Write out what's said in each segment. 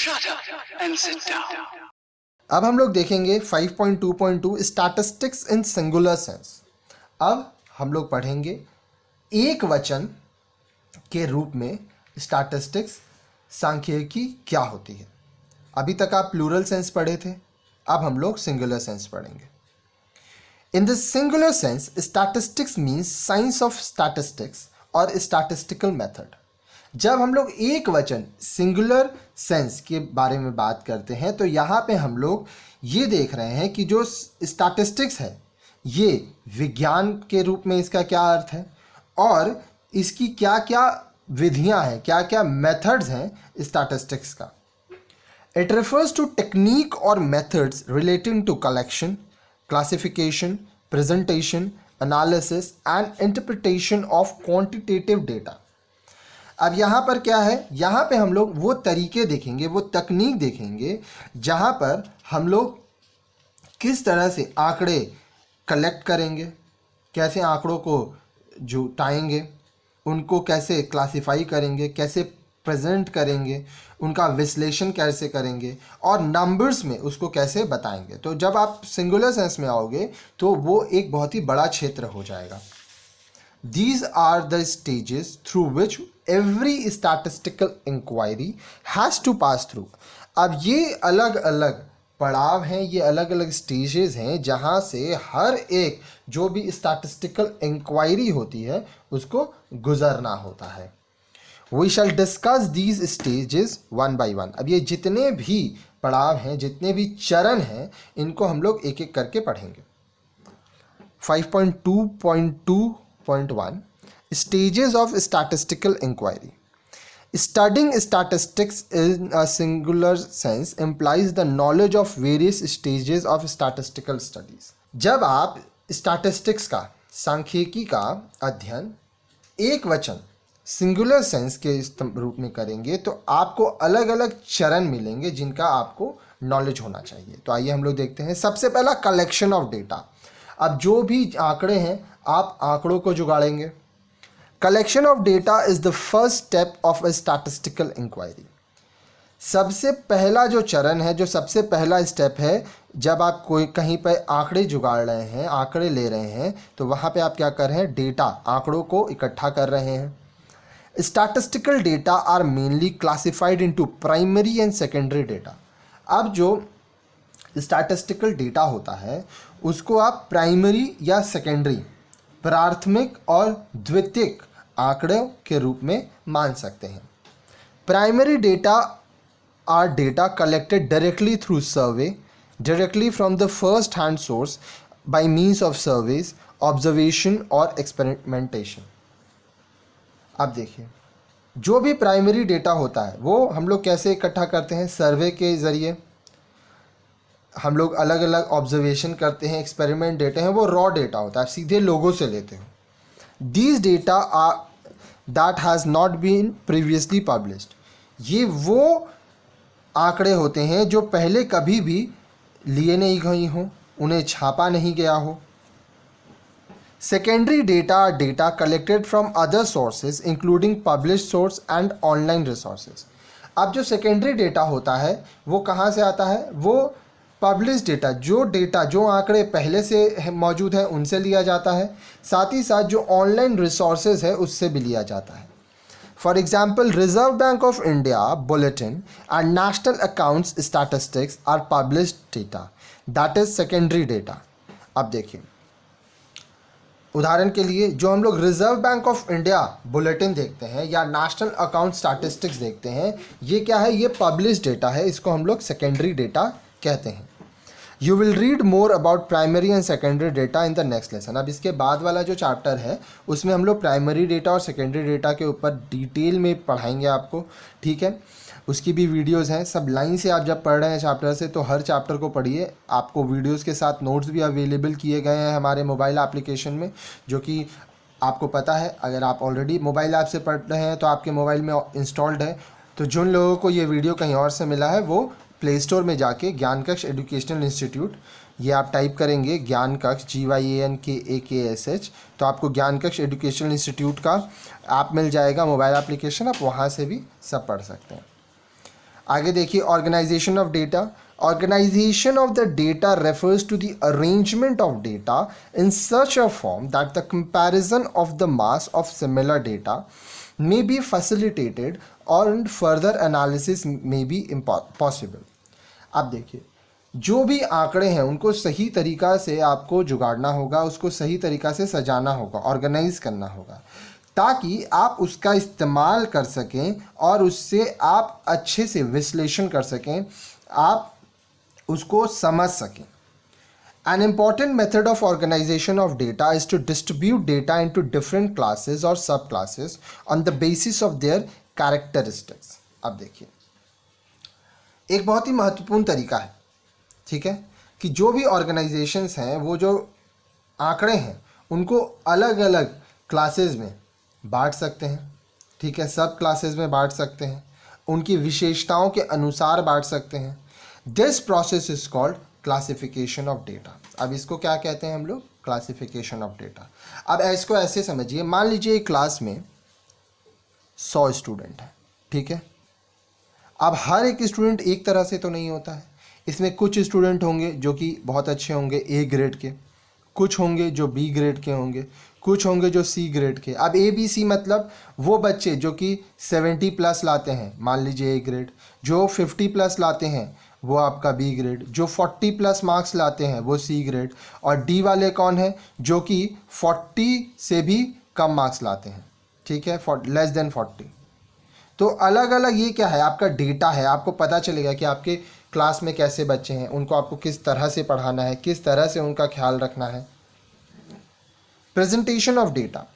Shut up and sit down. अब हम लोग देखेंगे 5.2.2 स्टैटिस्टिक्स इन सिंगुलर सेंस। अब हम लोग पढ़ेंगे एक वचन के रूप में स्टैटिस्टिक्स सांख्यिकी क्या होती है। अभी तक आप प्लूरल सेंस पढ़े थे, अब हम लोग सिंगुलर सेंस पढ़ेंगे। In the singular sense statistics means science of statistics और स्टैटिस्टिकल मेथड। जब हम लोग एक वचन सिंगुलर सेंस के बारे में बात करते हैं तो यहाँ पे हम लोग ये देख रहे हैं कि जो स्टैटिस्टिक्स है ये विज्ञान के रूप में इसका क्या अर्थ है और इसकी क्या क्या विधियाँ हैं, क्या क्या मेथड्स हैं स्टैटिस्टिक्स का। इट रेफर्स टू टेक्निक और methods relating to collection, classification, presentation, analysis and interpretation of quantitative data. अब यहाँ पर क्या है, यहाँ पे हम लोग वो तरीके देखेंगे, वो तकनीक देखेंगे जहाँ पर हम लोग किस तरह से आंकड़े कलेक्ट करेंगे, कैसे आंकड़ों को जुटाएंगे, उनको कैसे क्लासिफाई करेंगे, कैसे प्रेजेंट करेंगे, उनका विश्लेषण कैसे करेंगे और नंबर्स में उसको कैसे बताएंगे। तो जब आप सिंगुलर सेंस में आओगे तो वो एक बहुत ही बड़ा क्षेत्र हो जाएगा। These are the stages through which every statistical inquiry has to pass through. अब ये अलग अलग पड़ाव हैं, ये अलग अलग स्टेजेस हैं जहाँ से हर एक जो भी स्टैटिस्टिकल इंक्वायरी होती है उसको गुजरना होता है। We shall discuss these stages one by one. अब ये जितने भी पड़ाव हैं, जितने भी चरण हैं, इनको हम लोग एक एक करके पढ़ेंगे। 5.2.2.1 Stages of Statistical Inquiry. Studying statistics in a singular sense implies the knowledge of various stages of statistical studies. जब आप स्टैटिस्टिक्स का, सांख्यिकी का अध्ययन एक वचन सिंगुलर सेंस के रूप में करेंगे तो आपको अलग अलग चरण मिलेंगे जिनका आपको नॉलेज होना चाहिए। तो आइए हम लोग देखते हैं। सबसे पहला कलेक्शन ऑफ डेटा। अब जो भी आंकड़े हैं आप आंकड़ों को जुगाड़ेंगे। Collection of data is the first step of a statistical inquiry. सबसे पहला जो चरण है, जो सबसे पहला स्टेप है, जब आप कोई कहीं पर आंकड़े जुगाड़ रहे हैं, आंकड़े ले रहे हैं, तो वहाँ पे आप क्या कर रहे हैं, डेटा, आंकड़ों को इकट्ठा कर रहे हैं। Statistical data are mainly classified into primary and secondary data. अब जो स्टैटिस्टिकल डेटा होता है उसको आप प्राइमरी या सेकेंडरी, प्राथमिक और द्वितीयक आंकड़ों के रूप में मान सकते हैं। Primary data are data collected directly through survey, directly from the first hand source by means of surveys, observation और एक्सपेरिमेंटेशन। अब देखिए, जो भी प्राइमरी डेटा होता है वो हम लोग कैसे इकट्ठा करते हैं, सर्वे के ज़रिए। हम लोग अलग अलग ऑब्जर्वेशन करते हैं, एक्सपेरिमेंट डेटा हैं, वो रॉ डेटा होता है, सीधे लोगों से लेते हो। These data are that has not been previously published. ये वो आंकड़े होते हैं जो पहले कभी भी लिए नहीं गई हों, उन्हें छापा नहीं गया हो। Secondary data are data collected from other sources including published source and online resources. अब जो सेकेंडरी डेटा होता है वो कहाँ से आता है, वो पब्लिश डेटा, जो आंकड़े पहले से मौजूद हैं उनसे लिया जाता है, साथ ही साथ जो ऑनलाइन रिसोर्सेज है उससे भी लिया जाता है। For example, Reserve Bank of India bulletin and national accounts statistics are published data, that is secondary data. अब देखिए, उदाहरण के लिए जो हम लोग Reserve Bank of India bulletin देखते हैं या नेशनल अकाउंट स्टैटिस्टिक्स देखते हैं, ये क्या है, ये पब्लिश डेटा है, इसको हम लोग सेकेंडरी डेटा कहते हैं। You will read more about primary and secondary data in the next lesson. अब इसके बाद वाला जो चैप्टर है उसमें हम लोग प्राइमरी डेटा और सेकेंडरी डेटा के ऊपर डिटेल में पढ़ाएंगे आपको, ठीक है। उसकी भी वीडियोस हैं, सब लाइन से आप जब पढ़ रहे हैं चैप्टर से तो हर चैप्टर को पढ़िए। आपको वीडियोस के साथ नोट्स भी अवेलेबल किए गए हैं हमारे मोबाइल एप्लीकेशन में, जो कि आपको पता है अगर आप ऑलरेडी मोबाइल ऐप से पढ़ रहे हैं तो आपके मोबाइल में इंस्टॉल्ड है। तो जिन लोगों को ये वीडियो कहीं और से मिला है वो प्ले स्टोर में जाके ज्ञान कक्ष एजुकेशनल इंस्टीट्यूट, ये आप टाइप करेंगे ज्ञान कक्ष GYANKAKSH, तो आपको ज्ञान कक्ष एजुकेशनल इंस्टीट्यूट का ऐप मिल जाएगा, मोबाइल एप्लीकेशन, आप वहाँ से भी सब पढ़ सकते हैं। आगे देखिए organisation of data. Organization of the data refers to the arrangement of data in such a form that the comparison of the mass of similar data may be facilitated और further analysis may be possible. अब देखिए जो भी आंकड़े हैं उनको सही तरीका से आपको जुगाड़ना होगा, उसको सही तरीका से सजाना होगा, ऑर्गेनाइज करना होगा, ताकि आप उसका इस्तेमाल कर सकें और उससे आप अच्छे से विश्लेषण कर सकें, आप उसको समझ सकें. An important method of organization of data is to distribute data into different classes or subclasses on the basis of their characteristics. अब देखिए एक बहुत ही महत्वपूर्ण तरीका है, ठीक है, कि जो भी ऑर्गेनाइजेशंस हैं वो जो आंकड़े हैं उनको अलग अलग क्लासेस में बांट सकते हैं, ठीक है, सब क्लासेस में बांट सकते हैं, उनकी विशेषताओं के अनुसार बांट सकते हैं. This process is called classification of data. अब इसको क्या कहते हैं हम लोग? Classification of data. अब इसको ऐसे समझिए, मान लीजिए एक क्लास में 100 स्टूडेंट है, ठीक है. अब हर एक स्टूडेंट एक तरह से तो नहीं होता है, इसमें कुछ स्टूडेंट होंगे जो कि बहुत अच्छे होंगे ए ग्रेड के, कुछ होंगे जो बी ग्रेड के होंगे, कुछ होंगे जो सी ग्रेड के. अब ए बी सी मतलब वो बच्चे जो कि 70 प्लस लाते हैं, मान लीजिए ए ग्रेड, जो 50 प्लस लाते हैं वो आपका बी ग्रेड, जो 40 प्लस मार्क्स लाते हैं वो सी ग्रेड, और डी वाले कौन है? जो कि 40 से भी कम मार्क्स लाते हैं, ठीक है, लेस देन 40. तो अलग अलग ये क्या है? आपका डेटा है. आपको पता चलेगा कि आपके क्लास में कैसे बच्चे हैं, उनको आपको किस तरह से पढ़ाना है, किस तरह से उनका ख्याल रखना है. Presentation of data.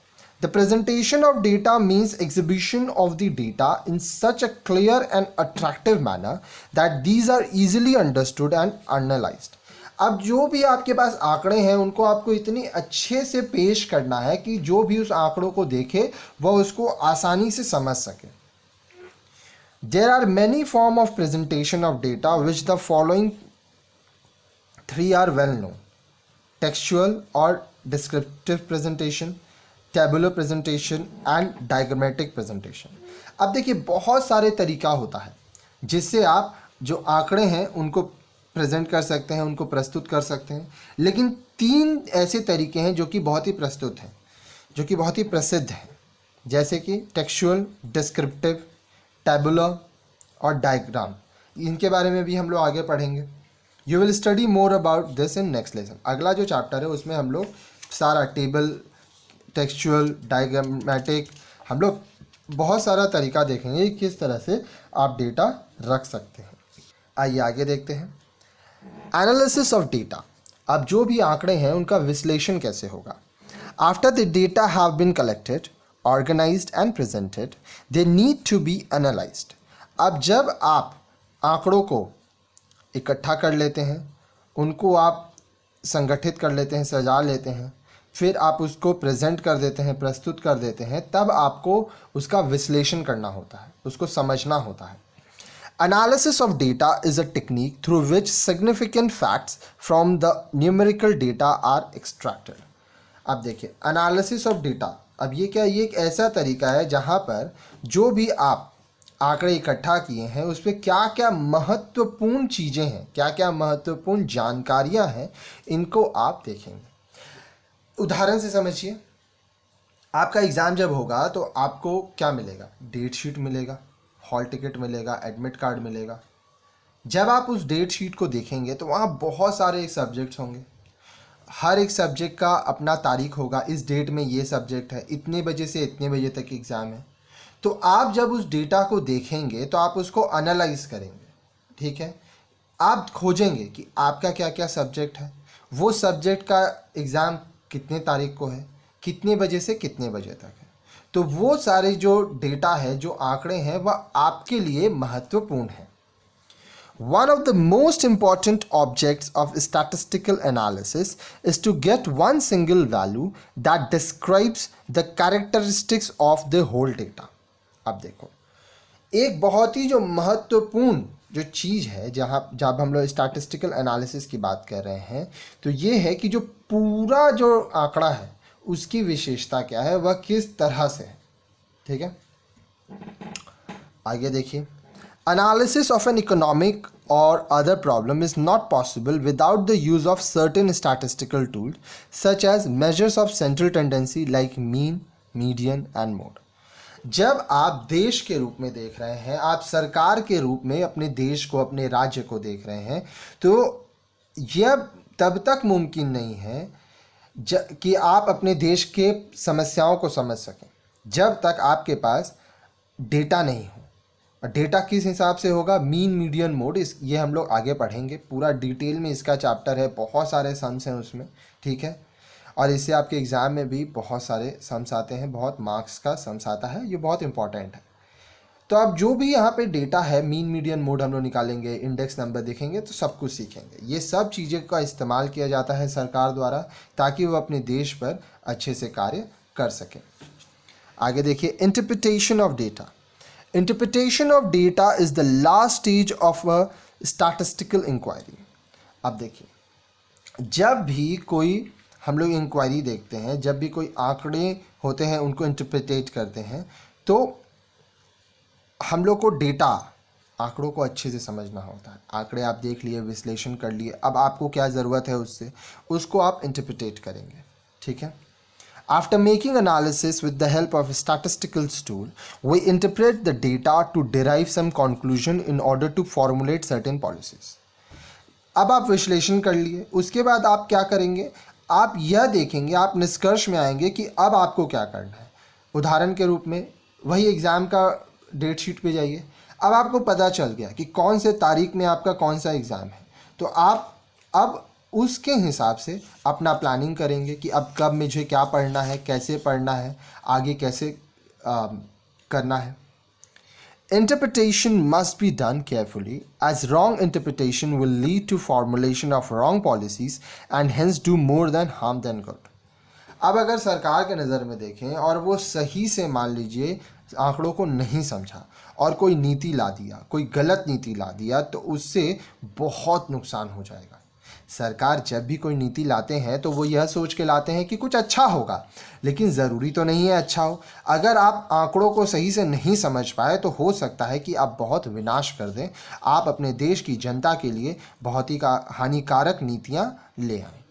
The presentation of data means exhibition of the data in such a clear and attractive manner that these are easily understood and analyzed. अब जो भी आपके पास आंकड़े हैं उनको आपको इतनी अच्छे से पेश करना है कि जो भी उस आंकड़ों को देखे वह उसको आसानी से समझ सके. There are many forms of presentation of data which the following three are well known: textual or descriptive presentation, tabular presentation and diagrammatic presentation. अब देखिए बहुत सारे तरीका होता है जिससे आप जो आंकड़े हैं उनको प्रेजेंट कर सकते हैं, उनको प्रस्तुत कर सकते हैं, लेकिन 3 ऐसे तरीके हैं जो कि बहुत ही प्रस्तुत हैं, जो कि बहुत ही प्रसिद्ध हैं, जैसे कि टेक्सचुअल, डिस्क्रिप्टिव, टेबुलर और डायग्राम. इनके बारे में भी हम लोग आगे पढ़ेंगे. You will study more about this in next lesson. अगला जो चैप्टर है उसमें हम लोग सारा टेबल, टेक्सचुअल, डायग्रामेटिक, हम लोग बहुत सारा तरीका देखेंगे किस तरह से आप डेटा रख सकते हैं. आइए आगे देखते हैं. Analysis of data. अब जो भी आंकड़े हैं उनका विश्लेषण कैसे होगा? After the data have been collected, organised and presented, they need to be analysed. अब जब आप आंकड़ों को इकट्ठा कर लेते हैं, उनको आप संगठित कर लेते हैं, सजा लेते हैं, फिर आप उसको प्रेजेंट कर देते हैं, प्रस्तुत कर देते हैं, तब आपको उसका विश्लेषण करना होता है, उसको समझना होता है. Analysis of data is a technique through which significant facts from the numerical data are extracted. अब देखिए एनालिसिस ऑफ डेटा. अब ये क्या? ये एक ऐसा तरीका है जहाँ पर जो भी आप आंकड़े इकट्ठा किए हैं उस पर क्या क्या महत्वपूर्ण चीज़ें हैं, क्या क्या महत्वपूर्ण जानकारियाँ हैं, इनको आप देखेंगे. उदाहरण से समझिए, आपका एग्ज़ाम जब होगा तो आपको क्या मिलेगा? डेट शीट मिलेगा, हॉल टिकट मिलेगा, एडमिट कार्ड मिलेगा. जब आप उस डेट शीट को देखेंगे तो वहाँ बहुत सारे सब्जेक्ट्स होंगे, हर एक सब्जेक्ट का अपना तारीख होगा, इस डेट में ये सब्जेक्ट है, इतने बजे से इतने बजे तक एग्ज़ाम है. तो आप जब उस डेटा को देखेंगे तो आप उसको एनालाइज करेंगे, ठीक है, आप खोजेंगे कि आपका क्या क्या सब्जेक्ट है, वो सब्जेक्ट का एग्ज़ाम कितने तारीख को है, कितने बजे से कितने बजे तक है. तो वो सारे जो डेटा है, जो आंकड़े हैं, वह आपके लिए महत्वपूर्ण है. One of the most important objects of statistical analysis is to get one single value that describes the characteristics of the whole data. अब देखो, एक बहुत ही जो महत्वपूर्ण जो चीज़ है जब हम लोग स्टैटिस्टिकल एनालिसिस की बात कर रहे हैं तो ये है कि जो पूरा जो आंकड़ा है उसकी विशेषता क्या है, वह किस तरह से है. ठीक है, आगे देखिए. Analysis of an economic or other problem is not possible without the use of certain statistical tools such as measures of central tendency like mean, median and mode. जब आप देश के रूप में देख रहे हैं, आप सरकार के रूप में अपने देश को, अपने राज्य को देख रहे हैं, तो यह तब तक मुमकिन नहीं है कि आप अपने देश के समस्याओं को समझ सकें जब तक आपके पास डेटा नहीं हो। और डेटा किस हिसाब से होगा? Mean, median, mode. ये हम लोग आगे पढ़ेंगे, पूरा डिटेल में इसका चैप्टर है, बहुत सारे सम्स हैं उसमें, ठीक है। और इससे आपके एग्ज़ाम में भी बहुत सारे सम्स आते हैं, बहुत मार्क्स का सम्स आता है, ये बहुत इंपॉर्टेंट है। तो अब जो भी यहाँ पे डेटा है, मीन, मीडियन, मोड हम लोग निकालेंगे, इंडेक्स नंबर देखेंगे, तो सब कुछ सीखेंगे। ये सब चीज़ें का इस्तेमाल किया जाता है सरकार द्वारा ताकि वो अपने देश पर अच्छे से कार्य कर सकें। आगे देखिए, interpretation of data. Interpretation of data is the last stage of a statistical inquiry. अब देखिए, जब भी कोई हम लोग इंक्वायरी देखते हैं, जब भी कोई आंकड़े होते हैं उनको इंटरप्रिटेट करते हैं, तो हम लोग को डेटा, आंकड़ों को अच्छे से समझना होता है। आंकड़े आप देख लिए, विश्लेषण कर लिए, अब आपको क्या ज़रूरत है उससे, उसको आप इंटरप्रिटेट करेंगे, ठीक है। After making analysis with the help of a statistical tool, we interpret the data to derive some conclusion in order to formulate certain policies. अब आप विश्लेषण कर लिए, उसके बाद आप क्या करेंगे? आप यह देखेंगे, आप निष्कर्ष में आएंगे कि अब आपको क्या करना है। उदाहरण के रूप में वही एग्ज़ाम का डेट शीट पे जाइए, अब आपको पता चल गया कि कौन से तारीख में आपका कौन सा एग्ज़ाम है, तो आप अब उसके हिसाब से अपना प्लानिंग करेंगे कि अब कब मुझे क्या पढ़ना है, कैसे पढ़ना है, आगे कैसे करना है। Interpretation must be done carefully as wrong interpretation will lead to formulation of wrong policies and hence do more than harm than good. अब अगर सरकार के नज़र में देखें और वो सही से, मान लीजिए, आंकड़ों को नहीं समझा और कोई नीति ला दिया, कोई गलत नीति ला दिया, तो उससे बहुत नुकसान हो जाएगा। सरकार जब भी कोई नीति लाते हैं तो वो यह सोच के लाते हैं कि कुछ अच्छा होगा, लेकिन ज़रूरी तो नहीं है अच्छा हो। अगर आप आंकड़ों को सही से नहीं समझ पाए तो हो सकता है कि आप बहुत विनाश कर दें, आप अपने देश की जनता के लिए बहुत ही हानिकारक नीतियां ले आएं।